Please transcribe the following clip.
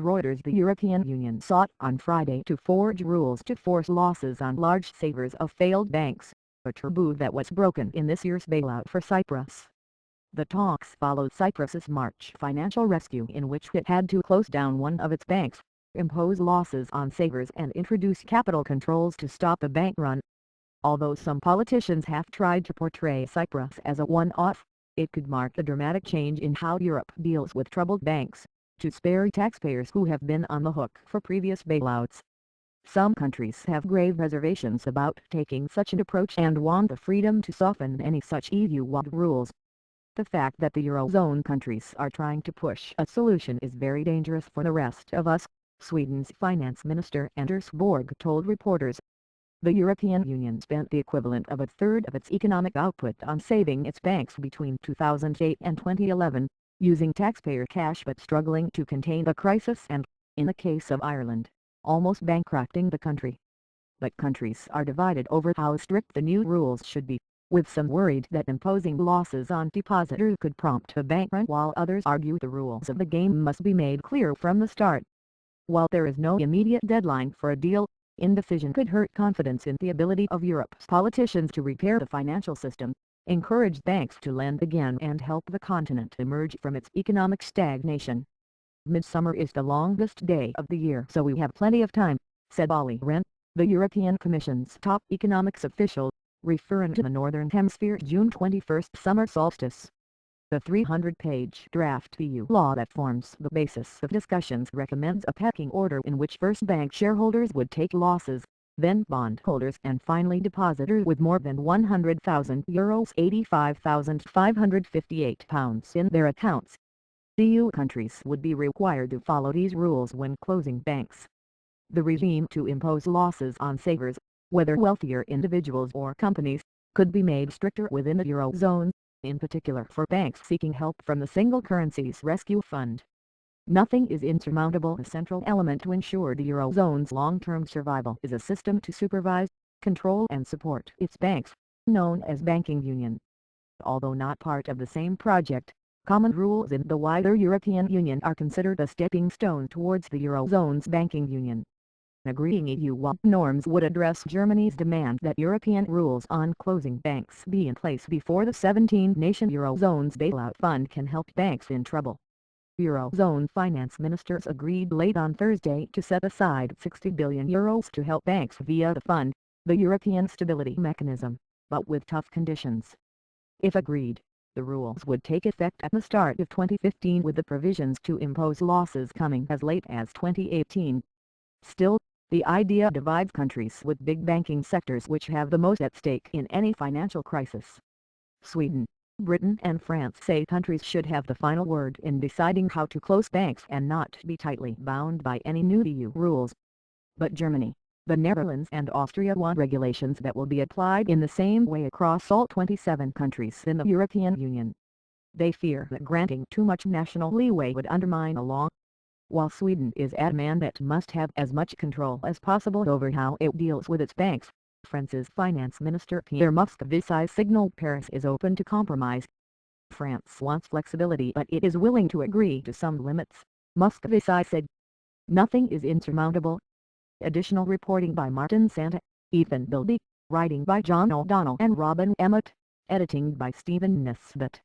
Reuters. The European Union sought on Friday to forge rules to force losses on large savers of failed banks, a taboo that was broken in this year's bailout for Cyprus. The talks followed Cyprus's March financial rescue, in which it had to close down one of its banks, impose losses on savers and introduce capital controls to stop a bank run. Although some politicians have tried to portray Cyprus as a one-off, it could mark a dramatic change in how Europe deals with troubled banks, to spare taxpayers who have been on the hook for previous bailouts. Some countries have grave reservations about taking such an approach and want the freedom to soften any such EU-wide rules. The fact that the Eurozone countries are trying to push a solution is very dangerous for the rest of us, Sweden's finance minister Anders Borg told reporters. The European Union spent the equivalent of a third of its economic output on saving its banks between 2008 and 2011, using taxpayer cash but struggling to contain the crisis and, in the case of Ireland, almost bankrupting the country. But countries are divided over how strict the new rules should be, with some worried that imposing losses on depositors could prompt a bank run, while others argue the rules of the game must be made clear from the start. While there is no immediate deadline for a deal, indecision could hurt confidence in the ability of Europe's politicians to repair the financial system, encourage banks to lend again and help the continent emerge from its economic stagnation. Midsummer is the longest day of the year, so we have plenty of time, said Olli Rehn, the European Commission's top economics official, referring to the Northern Hemisphere's June 21 summer solstice. The 300-page draft EU law that forms the basis of discussions recommends a pecking order in which first bank shareholders would take losses, then bondholders, and finally depositors with more than €100,000 £85,558 in their accounts. EU countries would be required to follow these rules when closing banks. The regime to impose losses on savers, whether wealthier individuals or companies, could be made stricter within the Eurozone, in particular for banks seeking help from the Single Currencies Rescue Fund. Nothing is insurmountable. A central element to ensure the Eurozone's long-term survival is a system to supervise, control and support its banks, known as banking union. Although not part of the same project, common rules in the wider European Union are considered a stepping stone towards the Eurozone's banking union. Agreeing EU-wide norms would address Germany's demand that European rules on closing banks be in place before the 17-nation Eurozone's bailout fund can help banks in trouble. Eurozone finance ministers agreed late on Thursday to set aside €60 billion to help banks via the fund, the European Stability Mechanism, but with tough conditions. If agreed, the rules would take effect at the start of 2015, with the provisions to impose losses coming as late as 2018. Still, the idea divides countries with big banking sectors which have the most at stake in any financial crisis. Sweden, Britain and France say countries should have the final word in deciding how to close banks and not be tightly bound by any new EU rules. But Germany, the Netherlands and Austria want regulations that will be applied in the same way across all 27 countries in the European Union. They fear that granting too much national leeway would undermine the law. While Sweden is adamant it must have as much control as possible over how it deals with its banks, France's finance minister Pierre Moscovici signaled Paris is open to compromise. France wants flexibility, but it is willing to agree to some limits, Moscovici said. Nothing is insurmountable. Additional reporting by Martin Santa, Ethan Bilby, writing by John O'Donnell and Robin Emmett, editing by Stephen Nisbet.